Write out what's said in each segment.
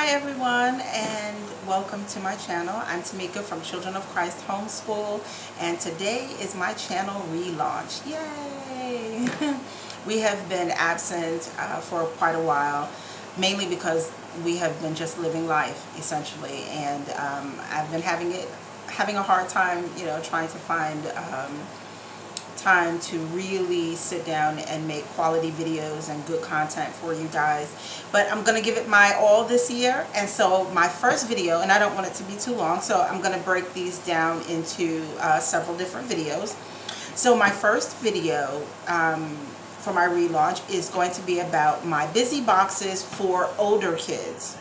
Hi everyone, and welcome to my channel. I'm Tamika from Children of Christ Homeschool, and today is my channel relaunch. Yay! We have been absent for quite a while, mainly because we have been just living life essentially, and I've been having a hard time, trying to find time to really sit down and make quality videos and good content for you guys. But I'm gonna give it my all this year, and so my first video, and I don't want it to be too long, so I'm gonna break these down into several different videos. So my first video for my relaunch is going to be about my busy boxes for older kids.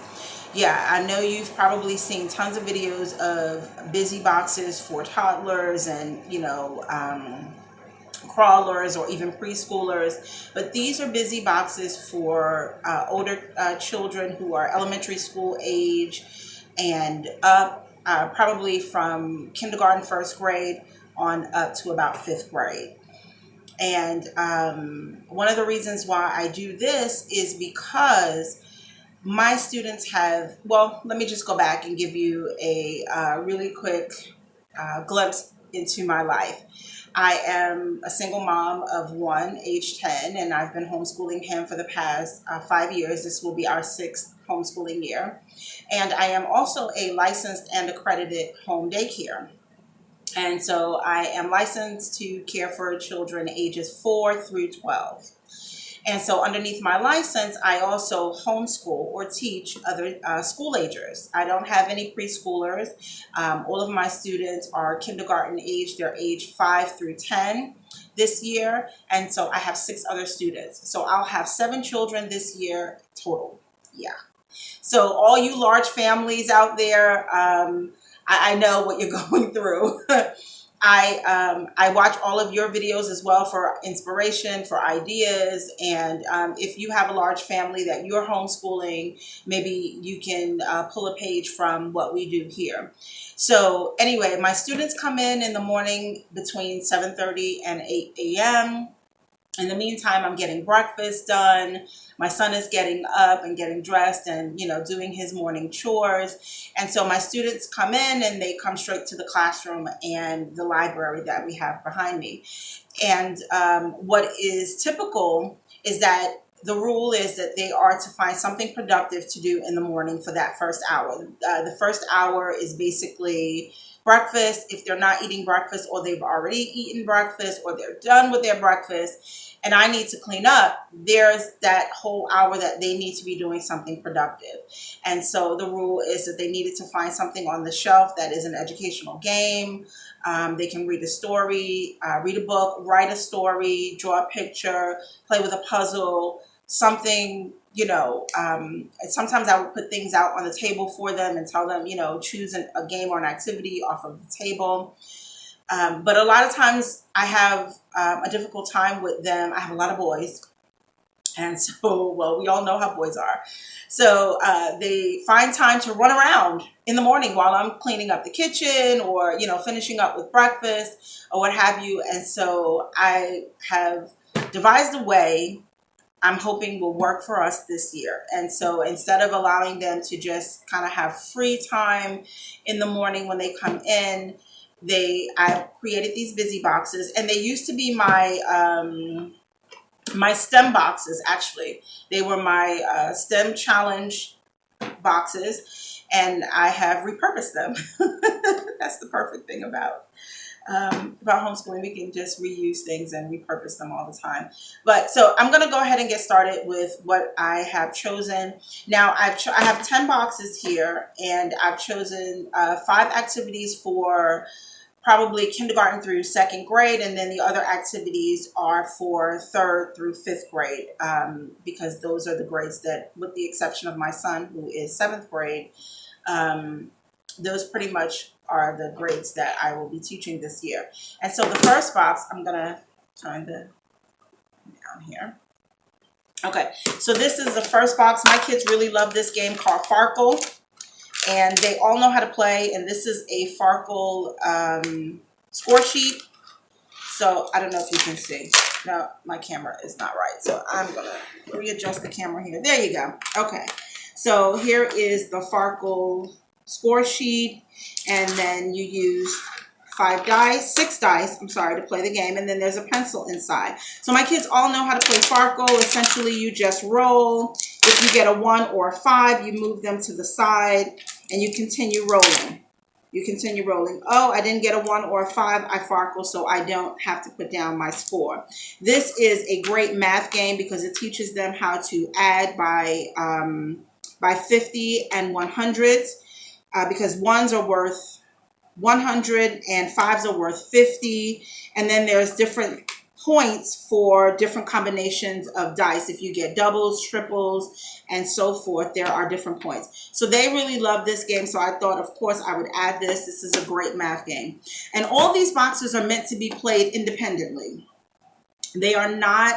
Yeah, I know you've probably seen tons of videos of busy boxes for toddlers and crawlers or even preschoolers, but these are busy boxes for older children who are elementary school age and up, probably from kindergarten, first grade on up to about fifth grade. And one of the reasons why I do this is because my students have, well, let me just go back and give you a really quick glimpse into my life. I am a single mom of one, age 10, and I've been homeschooling him for the past 5 years. This will be our 6th homeschooling year. And I am also a licensed and accredited home daycare. And so I am licensed to care for children ages 4 through 12. And so underneath my license, I also homeschool or teach other school agers. I don't have any preschoolers. All of my students are kindergarten age. They're age 5 through 10 this year. And so I have 6 other students. So I'll have 7 children this year total. Yeah. So all you large families out there, I know what you're going through. I watch all of your videos as well for inspiration, for ideas, and if you have a large family that you're homeschooling, maybe you can pull a page from what we do here. So anyway, my students come in the morning between 7:30 and 8 a.m. In the meantime, I'm getting breakfast done. My son is getting up and getting dressed and, doing his morning chores. And so my students come in and they come straight to the classroom and the library that we have behind me. And what is typical is that the rule is that they are to find something productive to do in the morning for that first hour. The first hour is basically breakfast. If they're not eating breakfast, or they've already eaten breakfast, or they're done with their breakfast and I need to clean up, there's that whole hour that they need to be doing something productive. And so the rule is that they needed to find something on the shelf that is an educational game. They can read a story, read a book, write a story, draw a picture, play with a puzzle, something, sometimes I would put things out on the table for them and tell them, choose a game or an activity off of the table. But a lot of times I have a difficult time with them. I have a lot of boys. And so, well, we all know how boys are. So they find time to run around in the morning while I'm cleaning up the kitchen or, finishing up with breakfast or what have you. And so I have devised a way I'm hoping will work for us this year. And so instead of allowing them to just kind of have free time in the morning when they come in, I've created these busy boxes, and they used to be my my STEM boxes. Actually, they were my STEM challenge boxes, and I have repurposed them. That's the perfect thing about homeschooling. We can just reuse things and repurpose them all the time. But so I'm going to go ahead and get started with what I have chosen. Now I have 10 boxes here, and I've chosen 5 activities for probably kindergarten through 2nd grade, and then the other activities are for 3rd through 5th grade, because those are the grades that, with the exception of my son who is 7th grade, those pretty much are the grades that I will be teaching this year. And so the first box, I'm gonna turn the down here. Okay, so this is the first box. My kids really love this game called Farkle, and they all know how to play. And this is a Farkle score sheet. So I don't know if you can see. No, my camera is not right. So I'm gonna readjust the camera here. There you go. Okay. So here is the Farkle score sheet, and then you use 6 dice, I'm sorry, to play the game, and then there's a pencil inside. So my kids all know how to play Farkle. Essentially, you just roll. If you get a 1 or a 5, you move them to the side, and you continue rolling. You continue rolling. Oh, I didn't get a 1 or a 5. I Farkle, so I don't have to put down my score. This is a great math game because it teaches them how to add by 50 and 100s, because ones are worth 100 and fives are worth 50. And then there's different points for different combinations of dice. If you get doubles, triples, and so forth, there are different points. So they really love this game. So I thought, of course, I would add this. This is a great math game. And all these boxes are meant to be played independently. They are not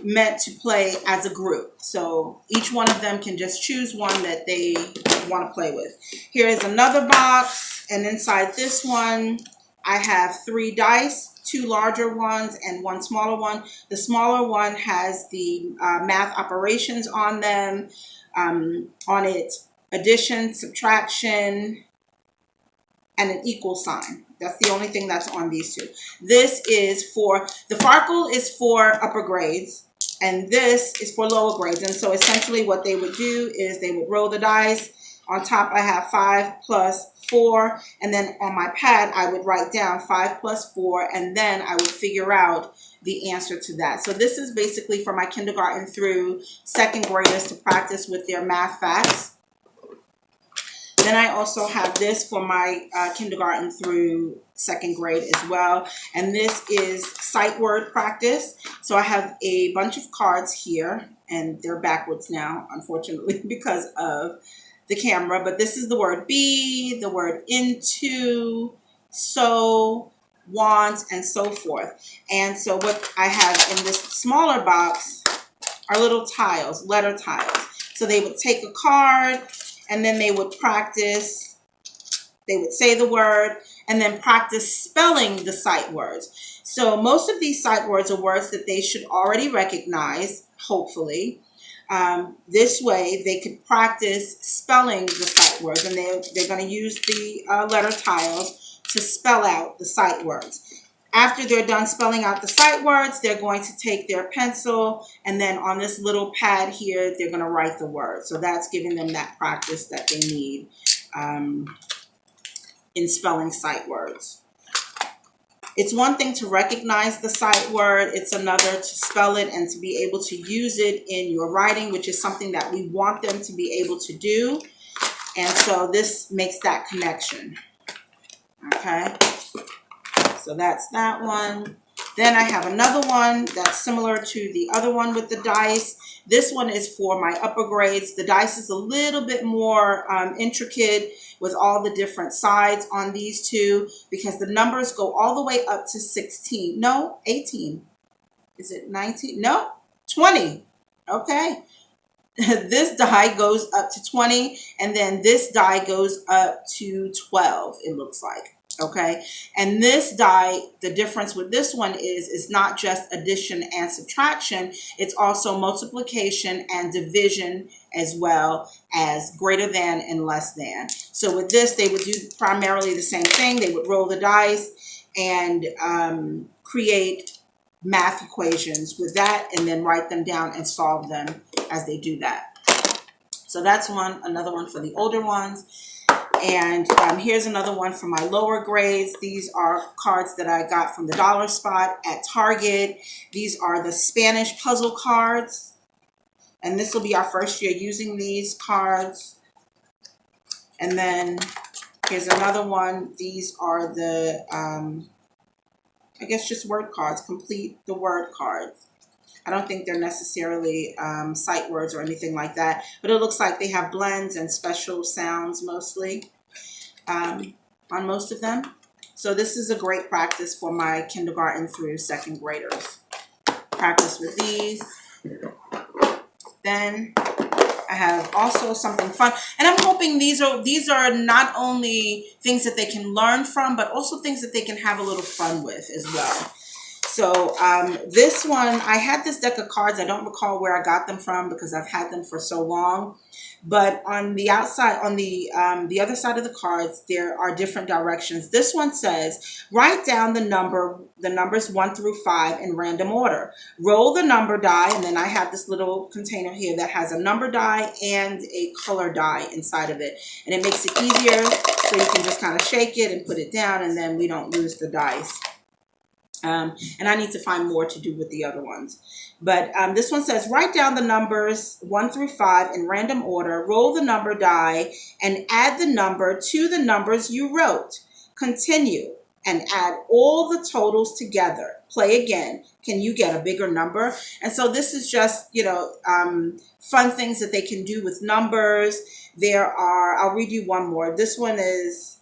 meant to play as a group. So each one of them can just choose one that they want to play with. Here is another box, and inside this one, I have 3 dice, 2 larger ones and 1 smaller one. The smaller one has the math operations on them, on it, addition, subtraction, and an equal sign. That's the only thing that's on these two. This is for, the Farkle is for upper grades, and this is for lower grades. And so essentially what they would do is they would roll the dice. On top I have 5 plus 4, and then on my pad I would write down 5 plus 4, and then I would figure out the answer to that. So this is basically for my kindergarten through 2nd graders to practice with their math facts. Then I also have this for my kindergarten through 2nd grade as well. And this is sight word practice. So I have a bunch of cards here, and they're backwards now, unfortunately, because of the camera. But this is the word be, the word into, so, want, and so forth. And so what I have in this smaller box are little tiles, letter tiles. So they would take a card, and then they would practice, they would say the word, and then practice spelling the sight words. So most of these sight words are words that they should already recognize, hopefully. This way they could practice spelling the sight words, and they're going to use the letter tiles to spell out the sight words. After they're done spelling out the sight words, they're going to take their pencil, and then on this little pad here, they're going to write the word. So that's giving them that practice that they need in spelling sight words. It's one thing to recognize the sight word. It's another to spell it and to be able to use it in your writing, which is something that we want them to be able to do. And so this makes that connection. Okay. So that's that one. Then I have another one that's similar to the other one with the dice. This one is for my upper grades. The dice is a little bit more intricate with all the different sides on these two, because the numbers go all the way up to 16. No, 18. Is it 19? No, 20. Okay. This die goes up to 20, and then this die goes up to 12, it looks like. Okay, and this die, the difference with this one is not just addition and subtraction, it's also multiplication and division, as well as greater than and less than. So with this, they would do primarily the same thing. They would roll the dice and create math equations with that, and then write them down and solve them as they do that. So that's another one for the older ones. And here's another one for my lower grades. These are cards that I got from the dollar spot at Target. These are the Spanish puzzle cards. And this will be our first year using these cards. And then here's another one. These are the, I guess just word cards, complete the word cards. I don't think they're necessarily sight words or anything like that, but it looks like they have blends and special sounds mostly on most of them. So this is a great practice for my kindergarten through 2nd graders. Practice with these. Then I have also something fun, and I'm hoping these are not only things that they can learn from, but also things that they can have a little fun with as well. So this one, I had this deck of cards. I don't recall where I got them from because I've had them for so long. But on the outside, on the other side of the cards, there are different directions. This one says, write down the numbers 1 through 5 in random order. Roll the number die, and then I have this little container here that has a number die and a color die inside of it. And it makes it easier, so you can just kind of shake it and put it down, and then we don't lose the dice. And I need to find more to do with the other ones. But this one says, write down the numbers 1 through 5 in random order, roll the number die, and add the number to the numbers you wrote. Continue and add all the totals together. Play again. Can you get a bigger number? And so this is just, fun things that they can do with numbers. I'll read you one more. This one is,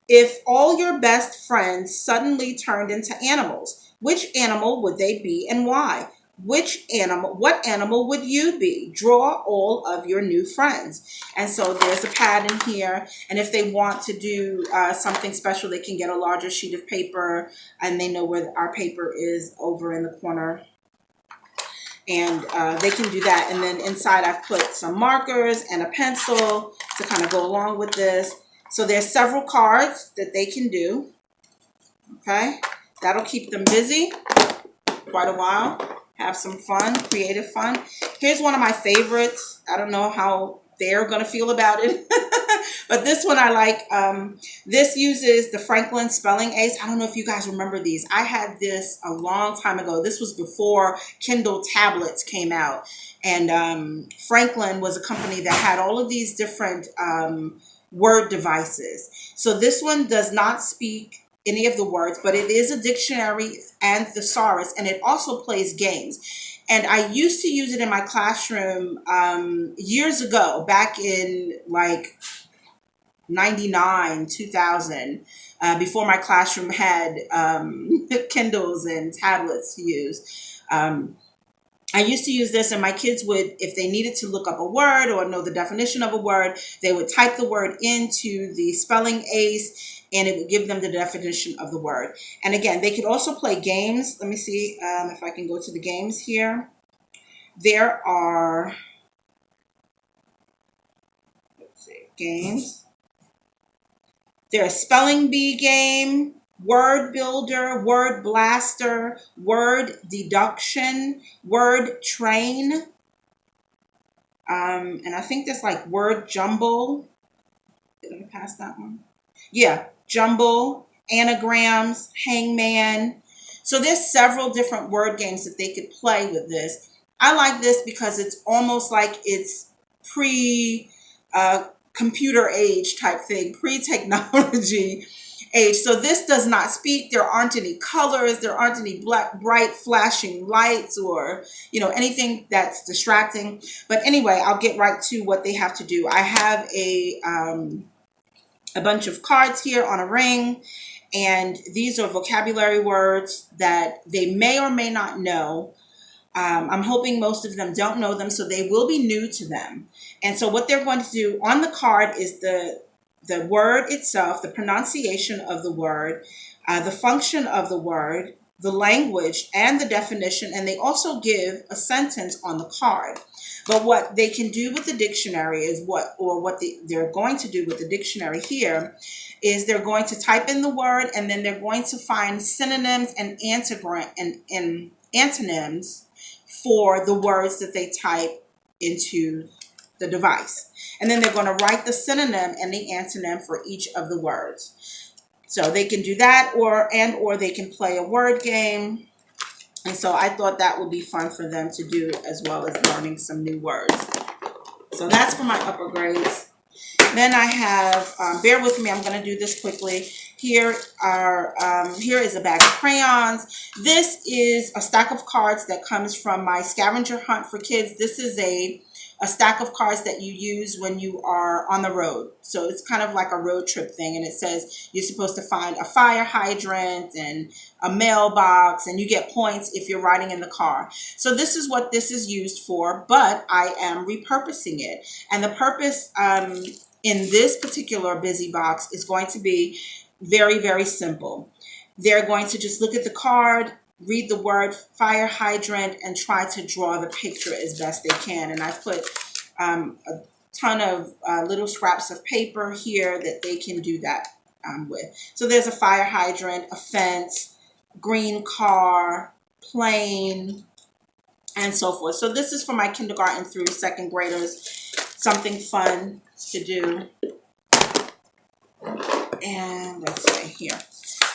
if all your best friends suddenly turned into animals, which animal would they be and why? What animal would you be? Draw all of your new friends. And so there's a pad in here. And if they want to do something special, they can get a larger sheet of paper, and they know where our paper is over in the corner. And they can do that. And then inside I've put some markers and a pencil to kind of go along with this. So there's several cards that they can do, okay? That'll keep them busy quite a while. Have some fun, creative fun. Here's one of my favorites. I don't know how they're going to feel about it, but this one I like. This uses the Franklin Spelling Ace. I don't know if you guys remember these. I had this a long time ago. This was before Kindle tablets came out. And Franklin was a company that had all of these different word devices. So this one does not speak any of the words, but it is a dictionary and thesaurus, and it also plays games. And I used to use it in my classroom years ago, back in like 99, 2000, before my classroom had Kindles and tablets to use. I used to use this, and my kids would, if they needed to look up a word or know the definition of a word, they would type the word into the spelling ace, and it would give them the definition of the word. And again, they could also play games. Let me see if I can go to the games here. There are, let's see, games. There's a spelling bee game, word builder, word blaster, word deduction, word train. And I think there's like word jumble. Did I pass that one? Yeah, jumble, anagrams, hangman. So there's several different word games that they could play with this. I like this because it's almost like it's computer age type thing, pre-technology age. So this does not speak. There aren't any colors. There aren't any bright flashing lights or, anything that's distracting. But anyway, I'll get right to what they have to do. I have a bunch of cards here on a ring, and these are vocabulary words that they may or may not know. I'm hoping most of them don't know them, so they will be new to them. And so what they're going to do on the card is the word itself, the pronunciation of the word, the function of the word, the language, and the definition. And they also give a sentence on the card. But what they can do with the dictionary is they're going to do with the dictionary here is they're going to type in the word, and then they're going to find synonyms and antonyms for the words that they type into the device. And then they're going to write the synonym and the antonym for each of the words. So they can do that, or they can play a word game. And so I thought that would be fun for them to do, as well as learning some new words. So that's for my upper grades. Then I have, bear with me, I'm going to do this quickly. Here is a bag of crayons. This is a stack of cards that comes from my scavenger hunt for kids. This is a stack of cards that you use when you are on the road. So it's kind of like a road trip thing. And it says you're supposed to find a fire hydrant and a mailbox, and you get points if you're riding in the car. So this is what this is used for, but I am repurposing it. And the purpose in this particular busy box is going to be very, very simple. they're going to just look at the card, read the word fire hydrant, and try to draw the picture as best they can. And I put a ton of little scraps of paper here that they can do that with. So there's a fire hydrant, a fence, green car, plane, and so forth. So this is for my kindergarten through second graders, something fun to do. And let's say here,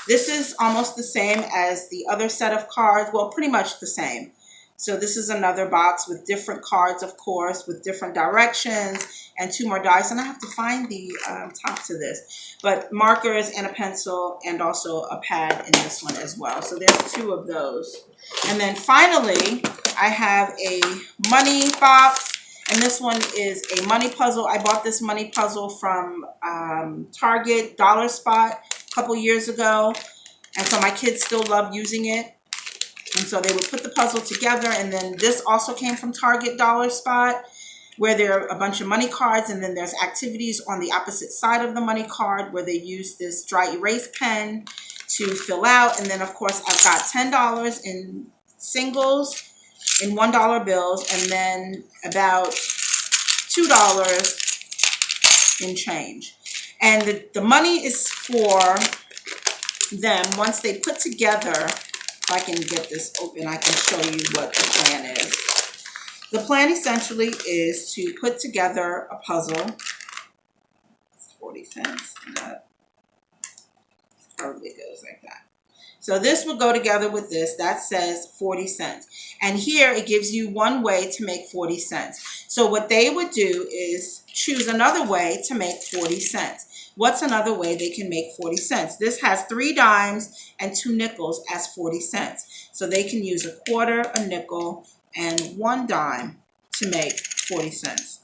this is almost the same as the other set of cards. Well, pretty much the same. So this is another box with different cards, of course, with different directions and 2 more dice. And I have to find the top to this. But markers and a pencil and also a pad in this one as well. So there's 2 of those. And then finally, I have a money box. And this one is a money puzzle. I bought this money puzzle from Target Dollar Spot a couple years ago. And so my kids still love using it. And so they would put the puzzle together. And then this also came from Target Dollar Spot, where there are a bunch of money cards. And then there's activities on the opposite side of the money card where they use this dry erase pen to fill out. And then, of course, I've got $10 in singles, in $1 bills, and then about $2 in change. And the money is for them once they put together. If I can get this open, I can show you what the plan is. The plan essentially is to put together a puzzle. 40 cents. That probably goes like that. So this will go together with this. That says 40 cents. And here it gives you one way to make 40 cents. So what they would do is choose another way to make 40 cents. What's another way they can make 40 cents? This has 3 dimes and 2 nickels as 40 cents. So they can use a quarter, a nickel, and 1 dime to make 40 cents.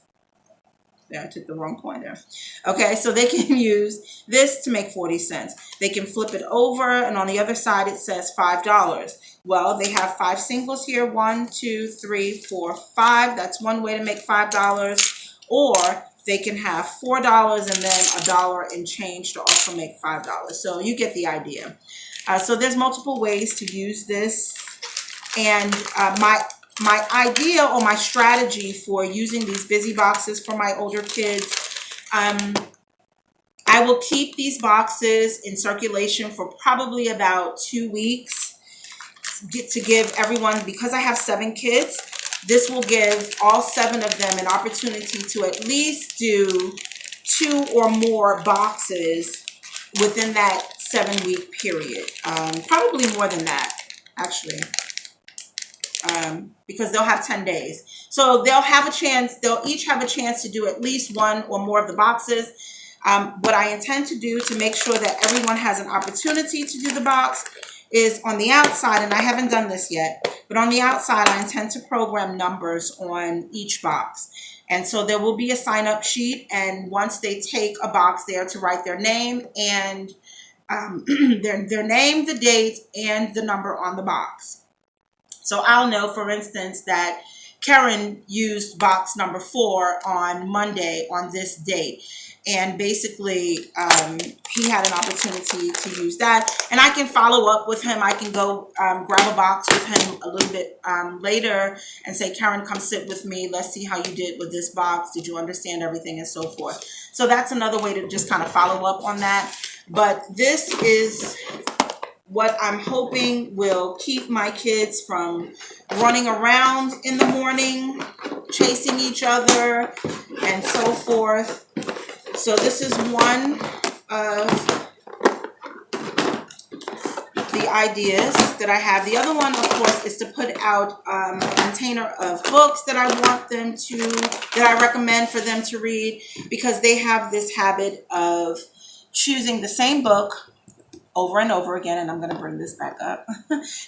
Yeah, I took the wrong coin there. Okay, so they can use this to make 40 cents. They can flip it over, and on the other side it says $5. Well, they have 5 singles here. 1, 2, 3, 4, 5. That's one way to make $5. Or they can have $4 and then $1 in change to also make $5. So you get the idea. So there's multiple ways to use this. And my idea or my strategy for using these busy boxes for my older kids, I will keep these boxes in circulation for probably about 2 weeks to give everyone, because I have 7 kids, this will give all 7 of them an opportunity to at least do 2 or more boxes within that 7-week period. Probably more than that, actually. Because they'll have 10 days. So they'll have a chance, they'll each have a chance to do at least 1 or more of the boxes. What I intend to do to make sure that everyone has an opportunity to do the box is on the outside, and I haven't done this yet, but on the outside I intend to program numbers on each box. And so there will be a sign-up sheet, and once they take a box there to write their name and their name, the date, and the number on the box. So I'll know, for instance, that Karen used box number 4 on Monday on this date. And basically, he had an opportunity to use that. And I can follow up with him. I can go grab a box with him a little bit later and say, Karen, come sit with me. Let's see how you did with this box. Did you understand everything, and so forth? So that's another way to just kind of follow up on that. But this is what I'm hoping will keep my kids from running around in the morning, chasing each other, and so forth. So this is one of the ideas that I have. The other one, of course, is to put out a container of books that I want them to, that I recommend for them to read, because they have this habit of choosing the same book over and over again, and I'm going to bring this back up.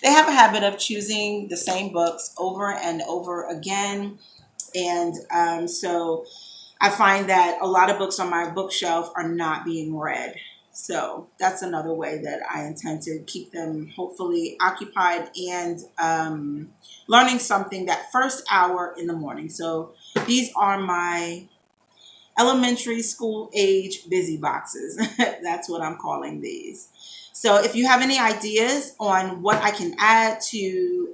They have a habit of choosing the same books over and over again, and so I find that a lot of books on my bookshelf are not being read. So that's another way that I intend to keep them hopefully occupied and learning something that first hour in the morning. So these are my elementary school age busy boxes. That's what I'm calling these. So if you have any ideas on what I can add to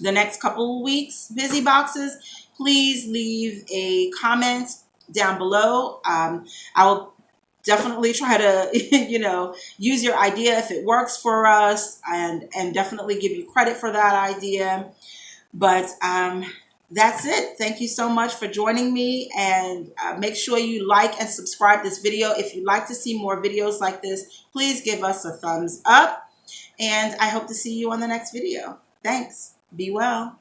the next couple of weeks busy boxes, please leave a comment down below. I'll definitely try to use your idea if it works for us, and definitely give you credit for that idea. But that's it. Thank you so much for joining me, and make sure you like and subscribe this video. If you'd like to see more videos like this, please give us a thumbs up, and I hope to see you on the next video. Thanks. Be well.